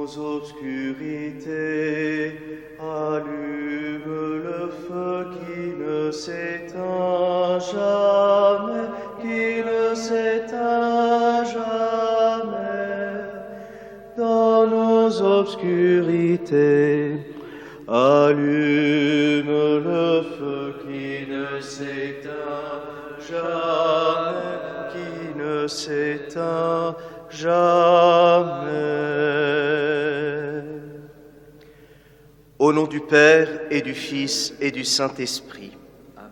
nos obscurités, allume le feu qui ne s'éteint jamais, qui ne s'éteint jamais. Dans nos obscurités, allume le feu qui ne s'éteint jamais, qui ne s'éteint jamais. Au nom du Père et du Fils et du Saint-Esprit. Amen.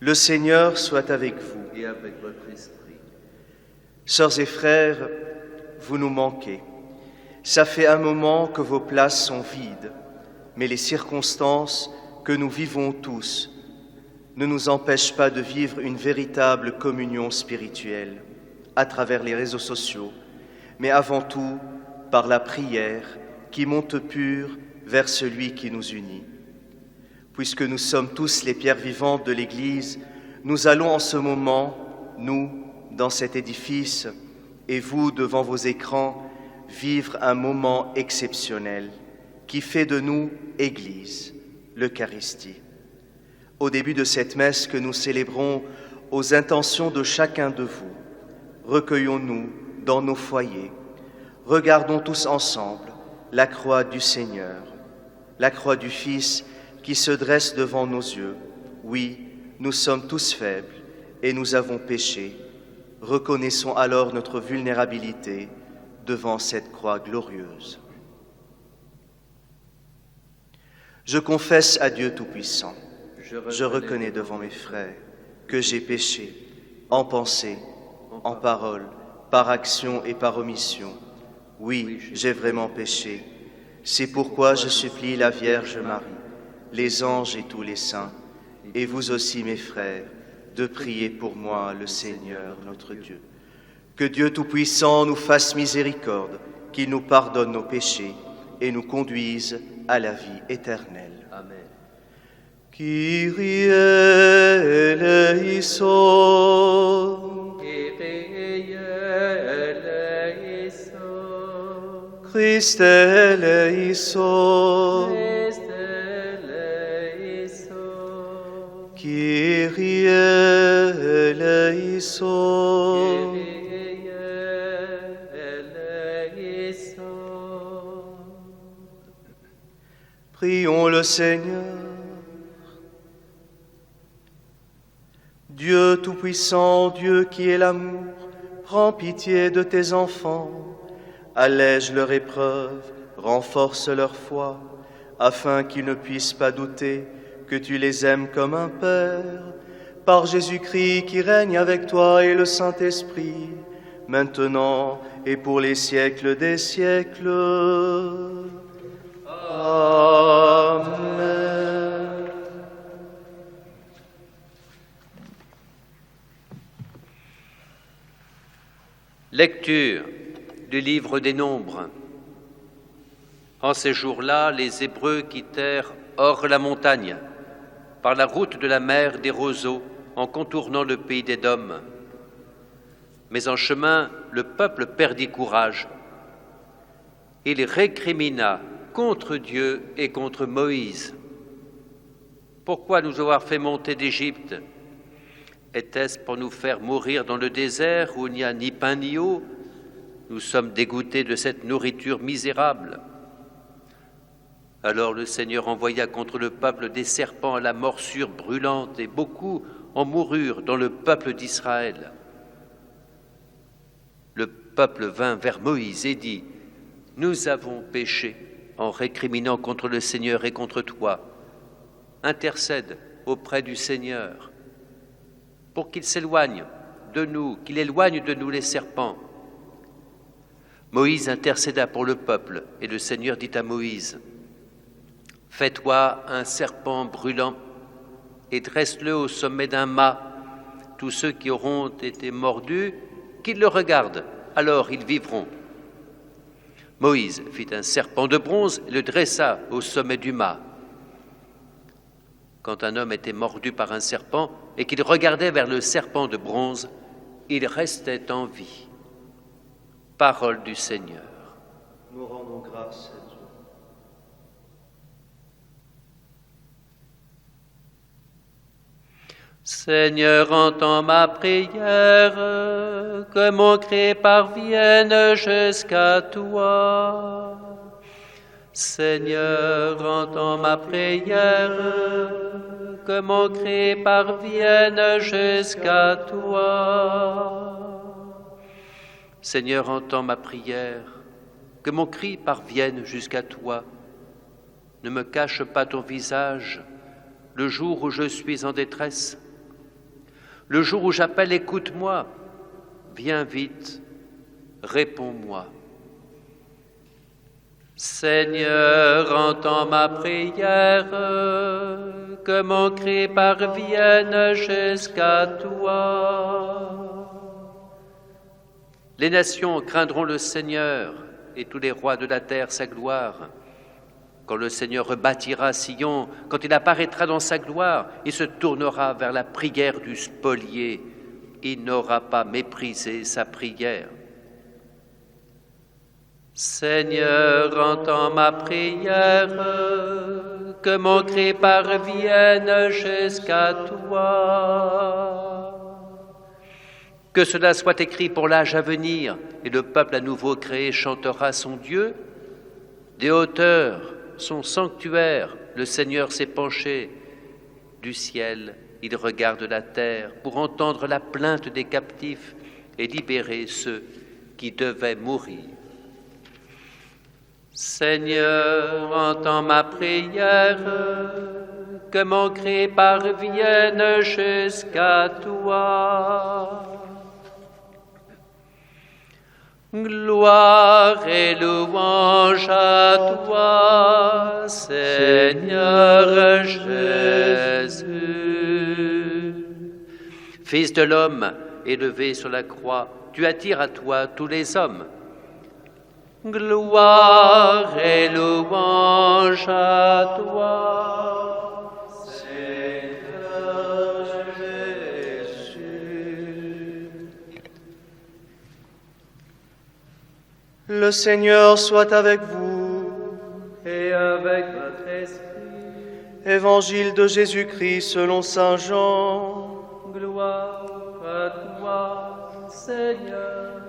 Le Seigneur soit avec vous. Et avec votre esprit. Sœurs et frères, vous nous manquez. Ça fait un moment que vos places sont vides, mais les circonstances que nous vivons tous ne nous empêchent pas de vivre une véritable communion spirituelle à travers les réseaux sociaux, mais avant tout par la prière qui monte pure vers celui qui nous unit. Puisque nous sommes tous les pierres vivantes de l'Église, nous allons en ce moment, nous, dans cet édifice, et vous, devant vos écrans, vivre un moment exceptionnel qui fait de nous Église, l'Eucharistie. Au début de cette messe que nous célébrons aux intentions de chacun de vous, recueillons-nous dans nos foyers, regardons tous ensemble la croix du Seigneur, la croix du Fils qui se dresse devant nos yeux. Oui, nous sommes tous faibles et nous avons péché. Reconnaissons alors notre vulnérabilité devant cette croix glorieuse. Je confesse à Dieu Tout-Puissant, je reconnais devant mes frères que j'ai péché en pensée, en parole, par action et par omission. Oui, j'ai vraiment péché. C'est pourquoi je supplie la Vierge Marie, les anges et tous les saints, et vous aussi mes frères, de prier pour moi le Seigneur notre Dieu. Que Dieu Tout-Puissant nous fasse miséricorde, qu'il nous pardonne nos péchés et nous conduise à la vie éternelle. Amen. Kyrie eleison. Kyrie eleison. Christe eleison. Christe eleison. Kyrie eleison. Kyrie eleison. Prions le Seigneur. Dieu Tout-Puissant, Dieu qui est l'amour, prends pitié de tes enfants, allège leur épreuve, renforce leur foi, afin qu'ils ne puissent pas douter que tu les aimes comme un Père, par Jésus-Christ qui règne avec toi et le Saint-Esprit, maintenant et pour les siècles des siècles. Amen. Lecture du livre des Nombres. En ces jours-là, les Hébreux quittèrent hors la montagne, par la route de la mer des roseaux, en contournant le pays d'Édom. Mais en chemin, le peuple perdit courage. Il récrimina contre Dieu et contre Moïse. Pourquoi nous avoir fait monter d'Égypte? Était-ce pour nous faire mourir dans le désert où il n'y a ni pain ni eau? Nous sommes dégoûtés de cette nourriture misérable. Alors le Seigneur envoya contre le peuple des serpents à la morsure brûlante, et beaucoup en moururent dans le peuple d'Israël. Le peuple vint vers Moïse et dit: Nous avons péché en récriminant contre le Seigneur et contre toi. Intercède auprès du Seigneur pour qu'il s'éloigne de nous, qu'il éloigne de nous les serpents. Moïse intercéda pour le peuple, et le Seigneur dit à Moïse: Fais-toi un serpent brûlant et dresse-le au sommet d'un mât. Tous ceux qui auront été mordus, qu'ils le regardent, alors ils vivront. Moïse fit un serpent de bronze et le dressa au sommet du mât. Quand un homme était mordu par un serpent et qu'il regardait vers le serpent de bronze, il restait en vie. Parole du Seigneur. Nous rendons grâce à Dieu. Seigneur, entends ma prière, que mon cri parvienne jusqu'à toi. Seigneur, entends ma prière, que mon cri parvienne jusqu'à toi. Seigneur, entends ma prière, que mon cri parvienne jusqu'à toi. Ne me cache pas ton visage le jour où je suis en détresse. Le jour où j'appelle, écoute-moi, viens vite, réponds-moi. Seigneur, entends ma prière, que mon cri parvienne jusqu'à toi. Les nations craindront le Seigneur et tous les rois de la terre sa gloire. Quand le Seigneur rebâtira Sion, quand il apparaîtra dans sa gloire, il se tournera vers la prière du spolié. Il n'aura pas méprisé sa prière. Seigneur, entends ma prière, que mon cri parvienne jusqu'à toi. Que cela soit écrit pour l'âge à venir, et le peuple à nouveau créé chantera son Dieu. Des hauteurs, son sanctuaire, le Seigneur s'est penché. Du ciel, il regarde la terre pour entendre la plainte des captifs et libérer ceux qui devaient mourir. Seigneur, entends ma prière, que mon cri parvienne jusqu'à toi. Gloire et louange à toi, Seigneur Jésus. Fils de l'homme, élevé sur la croix, tu attires à toi tous les hommes. Gloire et louange à toi, Seigneur Jésus. Le Seigneur soit avec vous. Et avec votre esprit. Évangile de Jésus-Christ selon saint Jean. Gloire à toi, Seigneur.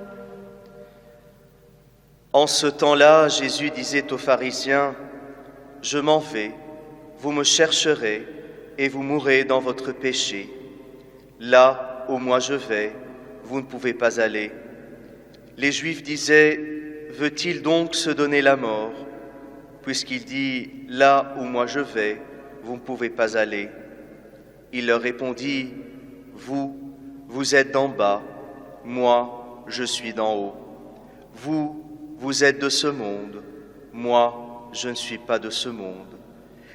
En ce temps-là, Jésus disait aux pharisiens, « Je m'en vais, vous me chercherez et vous mourrez dans votre péché. Là où moi je vais, vous ne pouvez pas aller. » Les Juifs disaient, « Veut-il donc se donner la mort, puisqu'il dit, « Là où moi je vais, vous ne pouvez pas aller ?» Il leur répondit, « Vous êtes d'en bas, moi, je suis d'en haut. Vous êtes de ce monde, moi, je ne suis pas de ce monde.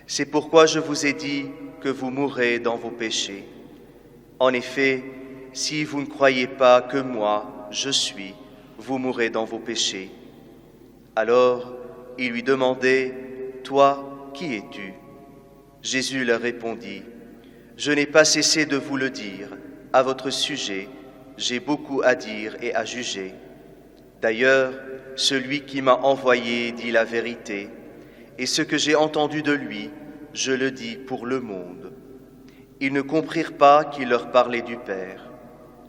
C'est pourquoi je vous ai dit que vous mourrez dans vos péchés. En effet, si vous ne croyez pas que moi, je suis, vous mourrez dans vos péchés. » Alors, ils lui demandaient, « Toi, qui es-tu » Jésus leur répondit, « Je n'ai pas cessé de vous le dire, à votre sujet, j'ai beaucoup à dire et à juger. D'ailleurs, celui qui m'a envoyé dit la vérité, et ce que j'ai entendu de lui, je le dis pour le monde. » Ils ne comprirent pas qu'il leur parlait du Père.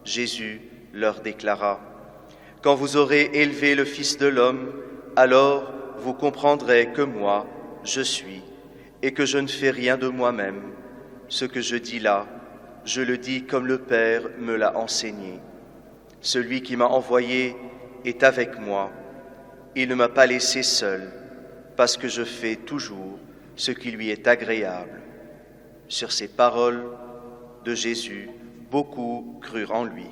Jésus leur déclara, « Quand vous aurez élevé le Fils de l'homme, alors vous comprendrez que moi, je suis, et que je ne fais rien de moi-même. Ce que je dis là, je le dis comme le Père me l'a enseigné. Celui qui m'a envoyé est avec moi. Il ne m'a pas laissé seul, parce que je fais toujours ce qui lui est agréable. » Sur ces paroles de Jésus, beaucoup crurent en lui.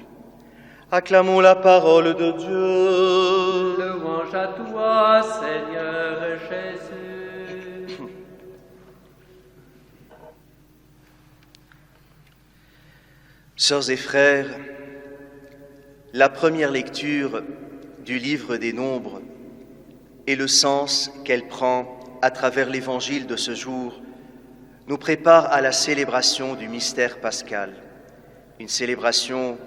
Acclamons la parole de Dieu. Louange à toi, Seigneur Jésus. Sœurs et frères, la première lecture du livre des Nombres et le sens qu'elle prend à travers l'évangile de ce jour nous prépare à la célébration du mystère pascal, une célébration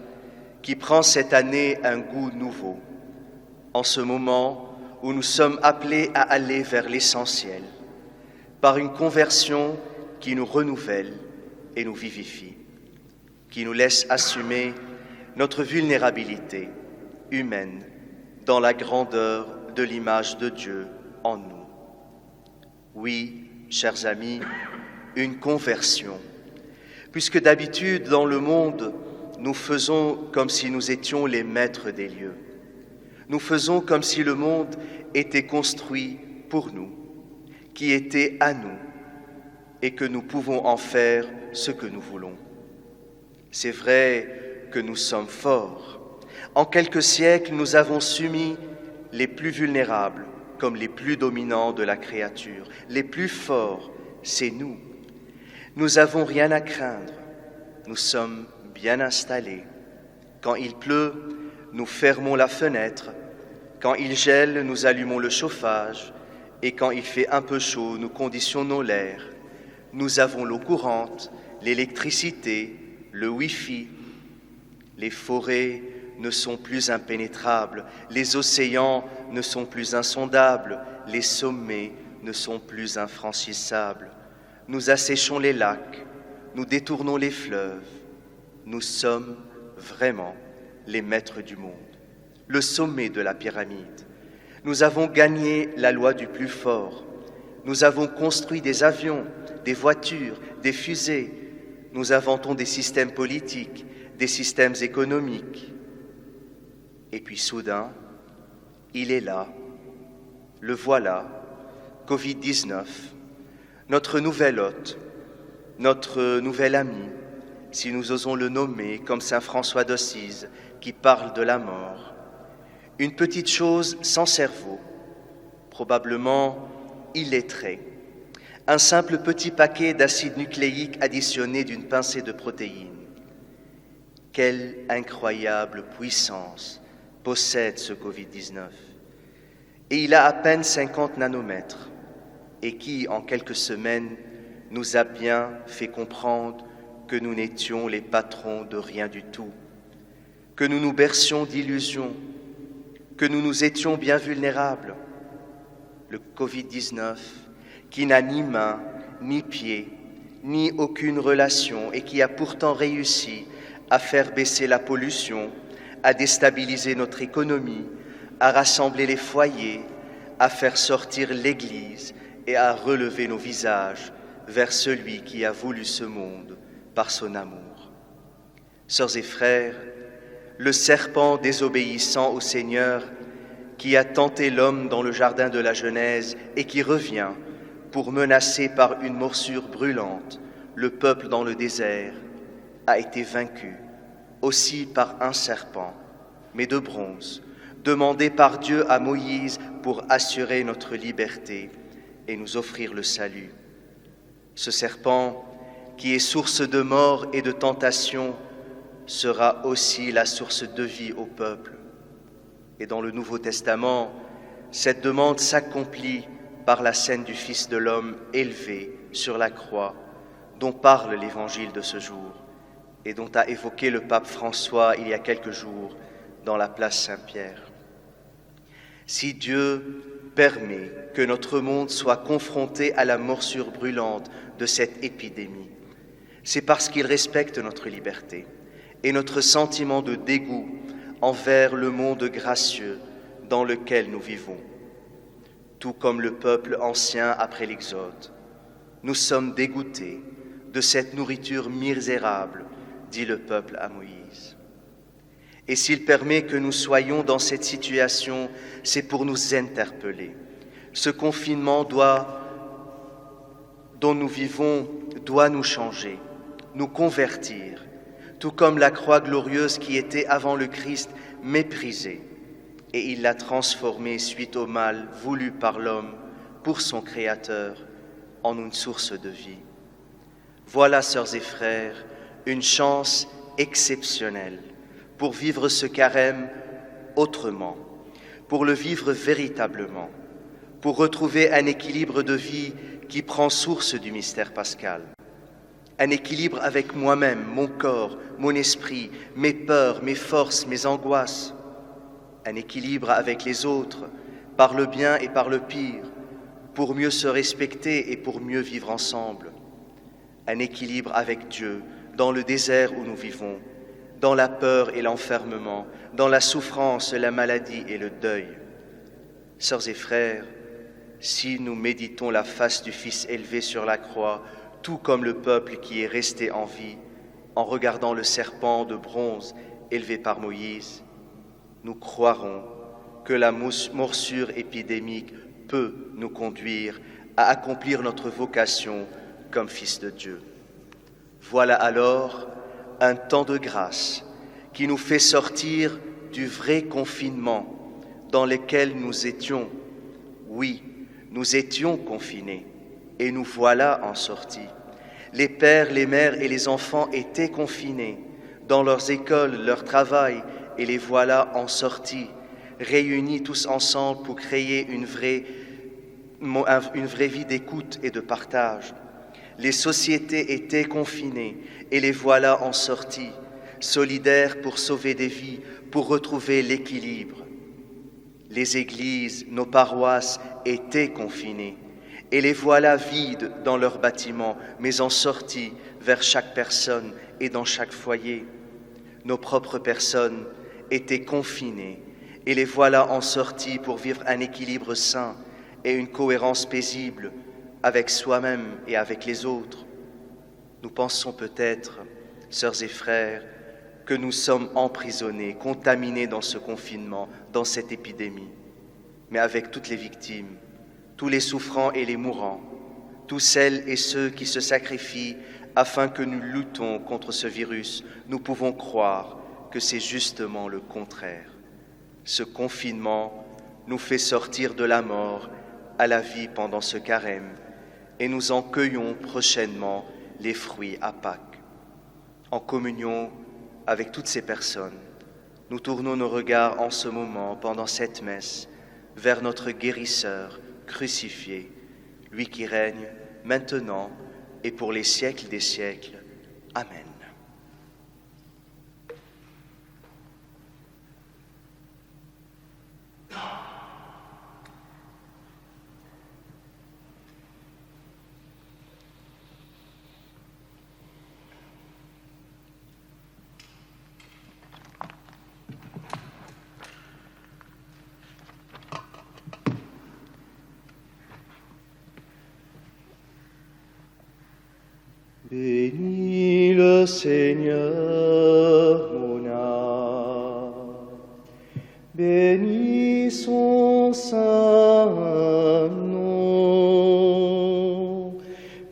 qui prend cette année un goût nouveau. En ce moment où nous sommes appelés à aller vers l'essentiel, par une conversion qui nous renouvelle et nous vivifie, qui nous laisse assumer notre vulnérabilité humaine dans la grandeur de l'image de Dieu en nous. Oui, chers amis, une conversion, puisque d'habitude dans le monde, nous faisons comme si nous étions les maîtres des lieux. Nous faisons comme si le monde était construit pour nous, qui était à nous, et que nous pouvons en faire ce que nous voulons. C'est vrai que nous sommes forts. En quelques siècles, nous avons soumis les plus vulnérables comme les plus dominants de la créature. Les plus forts, c'est nous. Nous n'avons rien à craindre. Nous sommes bien installés. Quand il pleut, nous fermons la fenêtre. Quand il gèle, nous allumons le chauffage. Et quand il fait un peu chaud, nous conditionnons l'air. Nous avons l'eau courante, l'électricité, le Wi-Fi. Les forêts ne sont plus impénétrables, les océans ne sont plus insondables, les sommets ne sont plus infranchissables. Nous asséchons les lacs, nous détournons les fleuves. Nous sommes vraiment les maîtres du monde, le sommet de la pyramide. Nous avons gagné la loi du plus fort. Nous avons construit des avions, des voitures, des fusées. Nous inventons des systèmes politiques, des systèmes économiques. Et puis soudain, il est là, le voilà, Covid-19, notre nouvel hôte, notre nouvel ami, si nous osons le nommer comme saint François d'Assise qui parle de la mort. Une petite chose sans cerveau, probablement illettrée, un simple petit paquet d'acide nucléique additionné d'une pincée de protéines. Quelle incroyable puissance possède ce Covid-19. Et il a à peine 50 nanomètres, et qui, en quelques semaines, nous a bien fait comprendre que nous n'étions les patrons de rien du tout, que nous nous bercions d'illusions, que nous nous étions bien vulnérables. Le Covid-19, qui n'a ni main, ni pied, ni aucune relation, et qui a pourtant réussi à faire baisser la pollution, à déstabiliser notre économie, à rassembler les foyers, à faire sortir l'Église et à relever nos visages vers celui qui a voulu ce monde par son amour. Sœurs et frères, le serpent désobéissant au Seigneur qui a tenté l'homme dans le jardin de la Genèse et qui revient pour menacer par une morsure brûlante le peuple dans le désert, a été vaincu aussi par un serpent, mais de bronze, demandé par Dieu à Moïse pour assurer notre liberté et nous offrir le salut. Ce serpent, qui est source de mort et de tentation, sera aussi la source de vie au peuple. Et dans le Nouveau Testament, cette demande s'accomplit par la scène du Fils de l'homme élevé sur la croix, dont parle l'Évangile de ce jour et dont a évoqué le pape François il y a quelques jours dans la place Saint-Pierre. Si Dieu permet que notre monde soit confronté à la morsure brûlante de cette épidémie, c'est parce qu'il respecte notre liberté et notre sentiment de dégoût envers le monde gracieux dans lequel nous vivons. Tout comme le peuple ancien après l'Exode, nous sommes dégoûtés de cette nourriture misérable, dit le peuple à Moïse. Et s'il permet que nous soyons dans cette situation, c'est pour nous interpeller. Ce confinement dont nous vivons doit nous changer, nous convertir, tout comme la croix glorieuse qui était avant le Christ méprisée, et il l'a transformée suite au mal voulu par l'homme pour son Créateur en une source de vie. Voilà, sœurs et frères, une chance exceptionnelle pour vivre ce carême autrement, pour le vivre véritablement, pour retrouver un équilibre de vie qui prend source du mystère pascal. Un équilibre avec moi-même, mon corps, mon esprit, mes peurs, mes forces, mes angoisses. Un équilibre avec les autres, par le bien et par le pire, pour mieux se respecter et pour mieux vivre ensemble. Un équilibre avec Dieu dans le désert où nous vivons, dans la peur et l'enfermement, dans la souffrance, la maladie et le deuil. Sœurs et frères, si nous méditons la face du Fils élevé sur la croix, tout comme le peuple qui est resté en vie, en regardant le serpent de bronze élevé par Moïse, nous croirons que la morsure épidémique peut nous conduire à accomplir notre vocation comme fils de Dieu. Voilà alors un temps de grâce qui nous fait sortir du vrai confinement dans lequel nous étions. Oui, nous étions confinés et nous voilà en sortie. Les pères, les mères et les enfants étaient confinés dans leurs écoles, leur travail, et les voilà en sortie, réunis tous ensemble pour créer une vraie vie d'écoute et de partage. Les sociétés étaient confinées et les voilà en sortie, solidaires pour sauver des vies, pour retrouver l'équilibre. Les églises, nos paroisses étaient confinées et les voilà vides dans leurs bâtiments, mais en sortie vers chaque personne et dans chaque foyer. Nos propres personnes étaient confinées et les voilà en sortie pour vivre un équilibre sain et une cohérence paisible avec soi-même et avec les autres. Nous pensons peut-être, sœurs et frères, que nous sommes emprisonnés, contaminés dans ce confinement, dans cette épidémie, mais avec toutes les victimes, tous les souffrants et les mourants, tous celles et ceux qui se sacrifient afin que nous luttons contre ce virus, nous pouvons croire que c'est justement le contraire. Ce confinement nous fait sortir de la mort à la vie pendant ce carême et nous en cueillons prochainement les fruits à Pâques. En communion avec toutes ces personnes, nous tournons nos regards en ce moment, pendant cette messe, vers notre guérisseur crucifié, lui qui règne maintenant et pour les siècles des siècles. Amen. Bénis le Seigneur, mon âme, bénis son saint nom.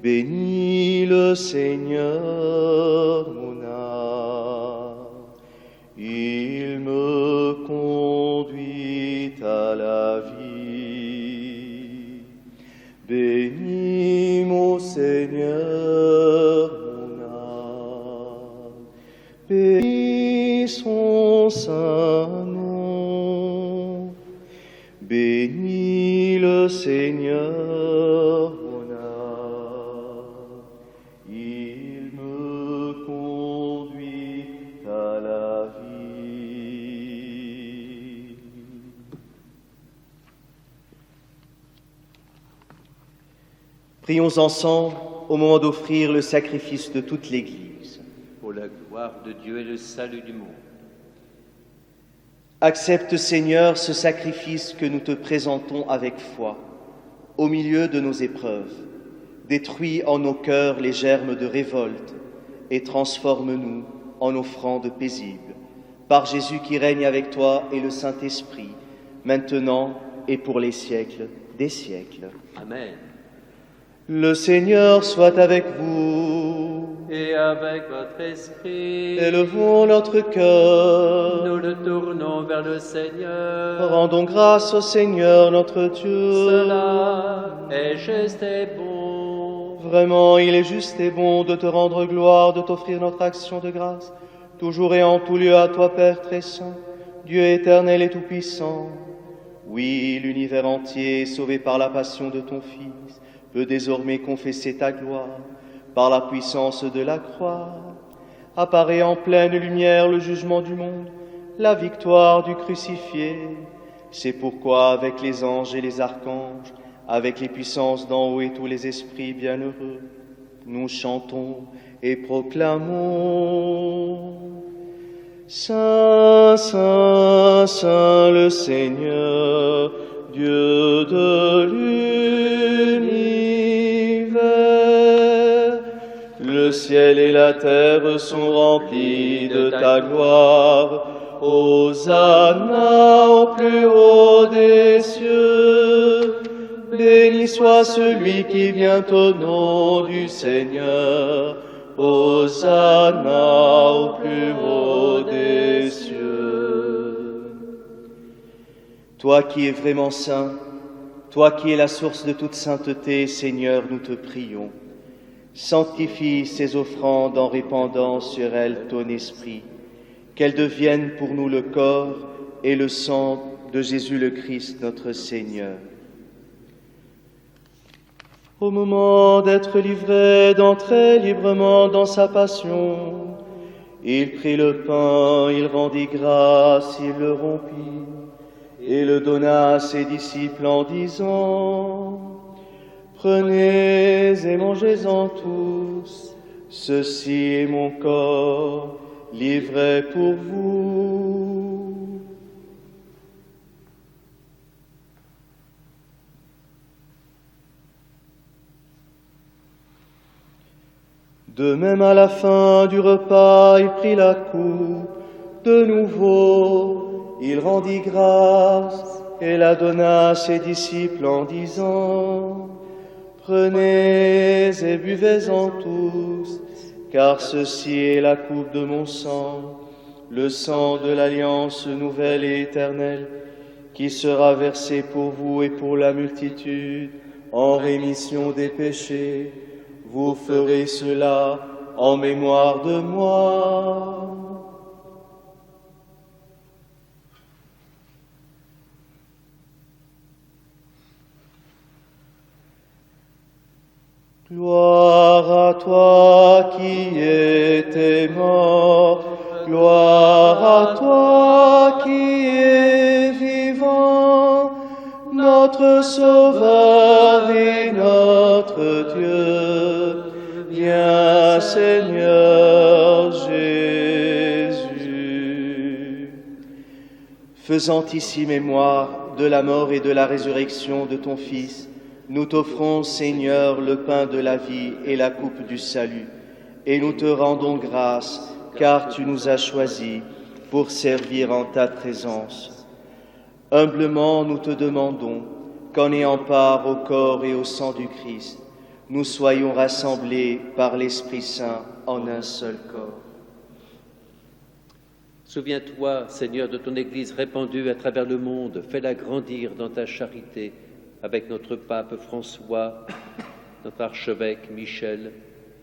Bénis le Seigneur, mon âme, il me conduit à la vie. Bénis mon Seigneur, bénis son saint nom. Bénis le Seigneur, mon âme, il me conduit à la vie. Prions ensemble au moment d'offrir le sacrifice de toute l'Église. Pour la gloire de Dieu et le salut du monde. Accepte, Seigneur, ce sacrifice que nous te présentons avec foi, au milieu de nos épreuves. Détruis en nos cœurs les germes de révolte et transforme-nous en offrandes paisibles. Par Jésus qui règne avec toi et le Saint-Esprit, maintenant et pour les siècles des siècles. Amen. Le Seigneur soit avec vous. Et avec votre esprit, Élevons notre cœur. nous le tournons vers le Seigneur. Rendons grâce au Seigneur notre Dieu. Cela est juste et bon. Vraiment, il est juste et bon de te rendre gloire, de t'offrir notre action de grâce, toujours et en tout lieu à toi, Père très saint, Dieu éternel et tout-puissant. Oui, l'univers entier, sauvé par la passion de ton Fils, peut désormais confesser ta gloire par la puissance de la croix. Apparaît en pleine lumière le jugement du monde, la victoire du crucifié. C'est pourquoi, avec les anges et les archanges, avec les puissances d'en haut et tous les esprits bienheureux, nous chantons et proclamons: Saint, Saint, Saint le Seigneur, Dieu de l'univers. Le ciel et la terre sont remplis de ta gloire. Hosanna au plus haut des cieux. Béni soit celui qui vient au nom du Seigneur. Hosanna au plus haut des cieux. Toi qui es vraiment saint, toi qui es la source de toute sainteté, Seigneur, nous te prions. Sanctifie ces offrandes en répandant sur elles ton esprit, qu'elles deviennent pour nous le corps et le sang de Jésus le Christ, notre Seigneur. Au moment d'être livré, d'entrer librement dans sa passion, il prit le pain, il rendit grâce, il le rompit et le donna à ses disciples en disant: Prenez et mangez-en tous, ceci est mon corps, livré pour vous. De même, à la fin du repas, il prit la coupe. De nouveau, il rendit grâce et la donna à ses disciples en disant: Prenez et buvez-en tous, car ceci est la coupe de mon sang, le sang de l'alliance nouvelle et éternelle, qui sera versé pour vous et pour la multitude en rémission des péchés. Vous ferez cela en mémoire de moi. Gloire à toi qui étais mort, gloire à toi qui es vivant, notre Sauveur et notre Dieu. Viens, Seigneur Jésus. Faisant ici mémoire de la mort et de la résurrection de ton Fils, nous t'offrons, Seigneur, le pain de la vie et la coupe du salut, et nous te rendons grâce, car tu nous as choisis pour servir en ta présence. Humblement, nous te demandons qu'en ayant part au corps et au sang du Christ, nous soyons rassemblés par l'Esprit Saint en un seul corps. Souviens-toi, Seigneur, de ton Église répandue à travers le monde. Fais-la grandir dans ta charité avec notre pape François, notre archevêque Michel,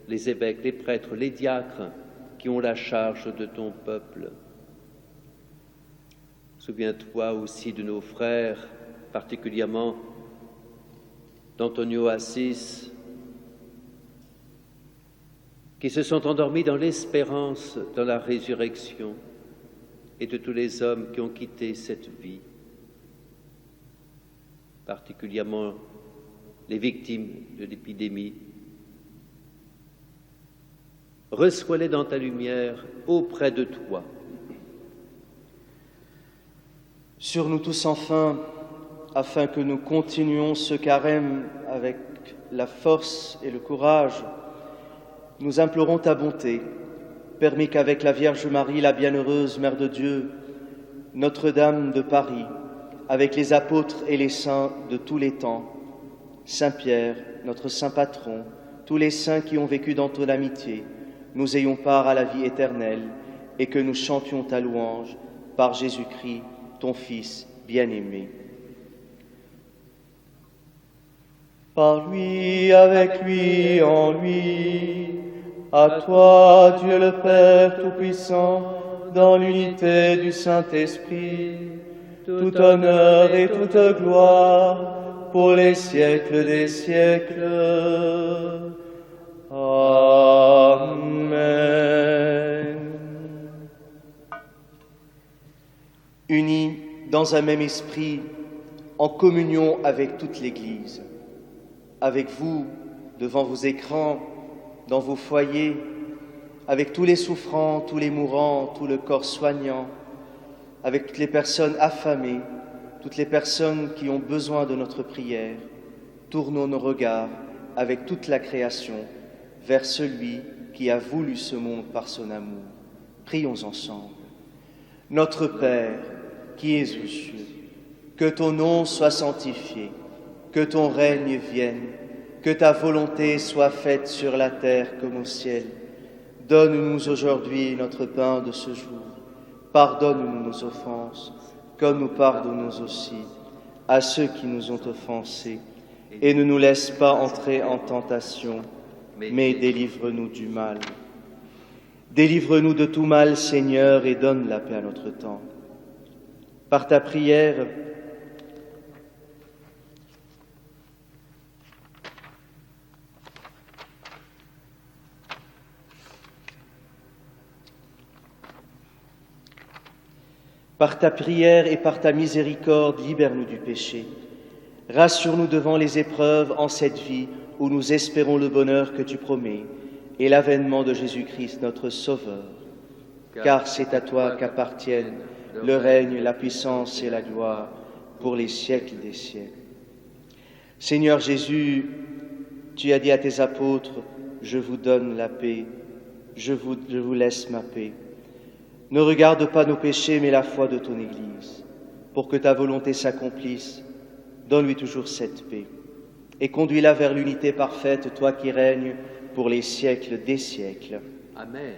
les évêques, les prêtres, les diacres qui ont la charge de ton peuple. Souviens-toi aussi de nos frères, particulièrement d'Antonio Assis, qui se sont endormis dans l'espérance, dans la résurrection, et de tous les hommes qui ont quitté cette vie, particulièrement les victimes de l'épidémie. Reçois-les dans ta lumière auprès de toi. Sur nous tous enfin, afin que nous continuions ce carême avec la force et le courage, nous implorons ta bonté. Permets qu'avec la Vierge Marie, la bienheureuse Mère de Dieu, Notre-Dame de Paris, avec les apôtres et les saints de tous les temps, Saint Pierre, notre saint patron, tous les saints qui ont vécu dans ton amitié, nous ayons part à la vie éternelle et que nous chantions ta louange par Jésus-Christ, ton Fils bien-aimé. Par lui, avec lui, en lui, à toi, Dieu le Père Tout-Puissant, dans l'unité du Saint-Esprit, tout honneur et toute gloire pour les siècles des siècles. Amen. Unis dans un même esprit, en communion avec toute l'Église, avec vous, devant vos écrans, dans vos foyers, avec tous les souffrants, tous les mourants, tout le corps soignant, avec toutes les personnes affamées, toutes les personnes qui ont besoin de notre prière, tournons nos regards avec toute la création vers celui qui a voulu ce monde par son amour. Prions ensemble. Notre Père, qui es aux cieux, que ton nom soit sanctifié, que ton règne vienne, que ta volonté soit faite sur la terre comme au ciel. Donne-nous aujourd'hui notre pain de ce jour. Pardonne-nous nos offenses, comme nous pardonnons aussi à ceux qui nous ont offensés. Et ne nous laisse pas entrer en tentation, mais délivre-nous du mal. Délivre-nous de tout mal, Seigneur, et donne la paix à notre temps. Par ta prière, et par ta miséricorde, libère-nous du péché. Rassure-nous devant les épreuves en cette vie où nous espérons le bonheur que tu promets et l'avènement de Jésus-Christ, notre Sauveur. Car c'est à toi qu'appartiennent le règne, la puissance et la gloire pour les siècles des siècles. Seigneur Jésus, tu as dit à tes apôtres, « Je vous donne la paix, je vous laisse ma paix ». Ne regarde pas nos péchés, mais la foi de ton Église. Pour que ta volonté s'accomplisse, donne-lui toujours cette paix. Et conduis-la vers l'unité parfaite, toi qui règnes pour les siècles des siècles. Amen.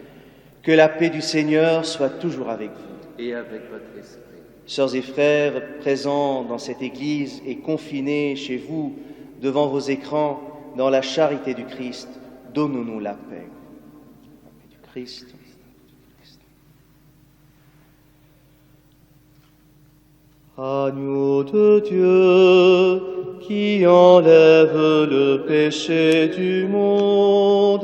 Que la paix du Seigneur soit toujours avec vous. Et avec votre esprit. Sœurs et frères, présents dans cette Église et confinés chez vous, devant vos écrans, dans la charité du Christ, donnons-nous la paix. La paix du Christ. Agneau de Dieu, qui enlève le péché du monde,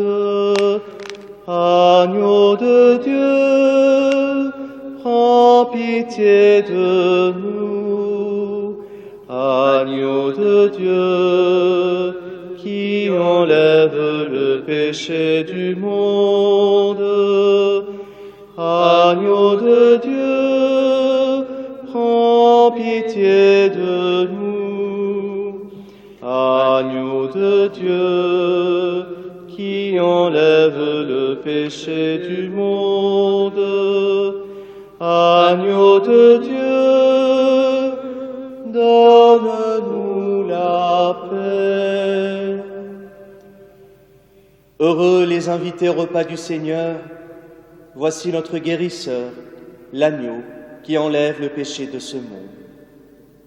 agneau de Dieu, prends pitié de nous. Agneau de Dieu, qui enlève le péché du monde, agneau de Dieu, prends pitié de nous. Agneau de Dieu, qui enlève le péché du monde. Agneau de Dieu, donne-nous la paix. Heureux les invités au repas du Seigneur, voici notre guérisseur, l'agneau, qui enlève le péché de ce monde.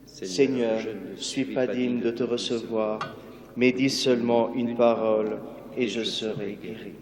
Seigneur, je ne suis pas digne de te recevoir, mais dis seulement une parole et je serai guéri.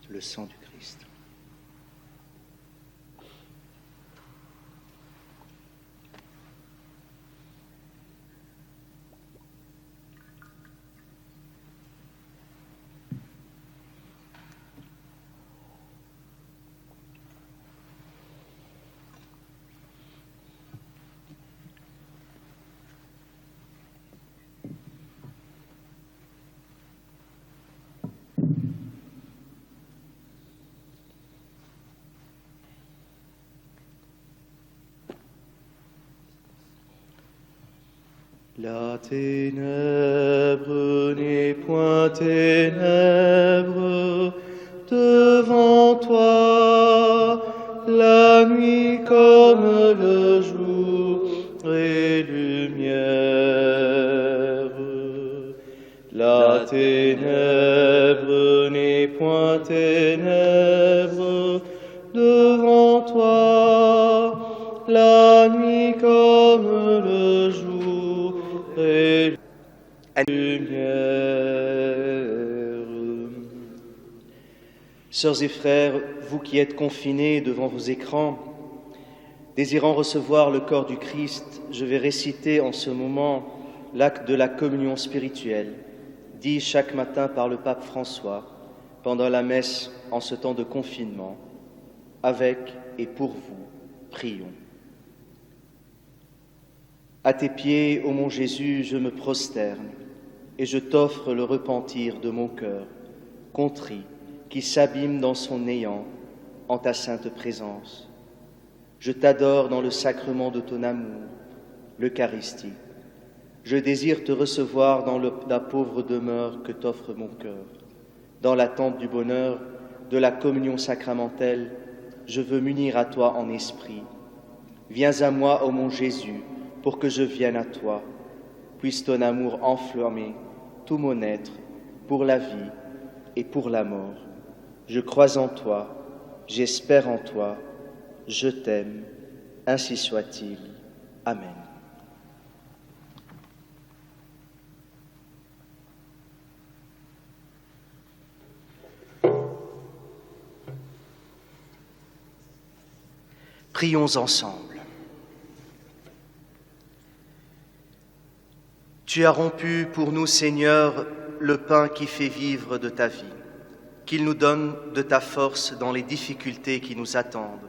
Le sang du Christ. La ténèbre n'est point ténèbre devant toi, la nuit comme le jour est lumière. lumière. La ténèbre n'est point ténèbre devant toi, la nuit comme le jour est lumière. Sœurs et frères, vous qui êtes confinés devant vos écrans, désirant recevoir le corps du Christ, je vais réciter en ce moment l'acte de la communion spirituelle, dit chaque matin par le pape François pendant la messe en ce temps de confinement. Avec et pour vous, prions. À tes pieds, ô mon Jésus, je me prosterne et je t'offre le repentir de mon cœur, contrit, qui s'abîme dans son néant en ta sainte présence. Je t'adore dans le sacrement de ton amour, l'Eucharistie. Je désire te recevoir dans la pauvre demeure que t'offre mon cœur. Dans l'attente du bonheur de la communion sacramentelle, je veux m'unir à toi en esprit. Viens à moi, ô mon Jésus, pour que je vienne à toi. Puisse ton amour enflammer tout mon être pour la vie et pour la mort. Je crois en toi, j'espère en toi, je t'aime, ainsi soit-il. Amen. Prions ensemble. Tu as rompu pour nous, Seigneur, le pain qui fait vivre de ta vie, qu'il nous donne de ta force dans les difficultés qui nous attendent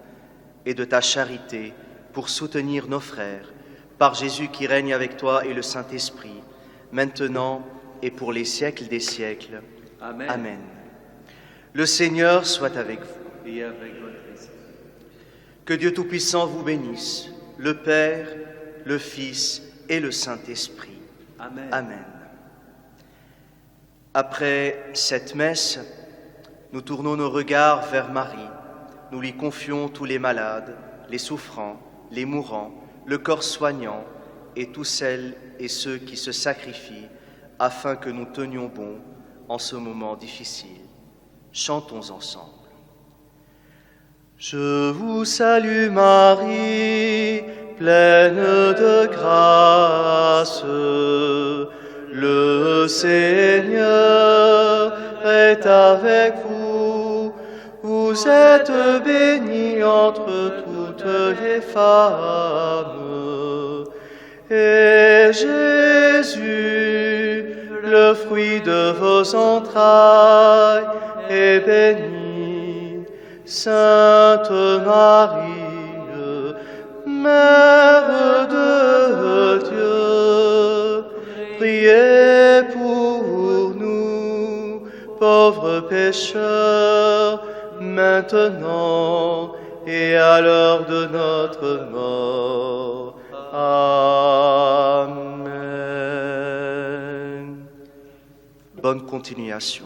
et de ta charité pour soutenir nos frères, par Jésus qui règne avec toi et le Saint-Esprit, maintenant et pour les siècles des siècles. Amen. Amen. Le Seigneur soit avec vous. Et avec votre esprit. Que Dieu Tout-Puissant vous bénisse, le Père, le Fils et le Saint-Esprit. Amen. Amen. Après cette messe, nous tournons nos regards vers Marie. Nous lui confions tous les malades, les souffrants, les mourants, le corps soignant et tous celles et ceux qui se sacrifient afin que nous tenions bon en ce moment difficile. Chantons ensemble. Je vous salue Marie, pleine de grâce. Le Seigneur est avec vous. Vous êtes bénie entre toutes les femmes. Et Jésus, le fruit de vos entrailles, est béni. Sainte Marie, Mère de Dieu, priez pour nous, pauvres pécheurs, maintenant et à l'heure de notre mort. Amen. Bonne continuation.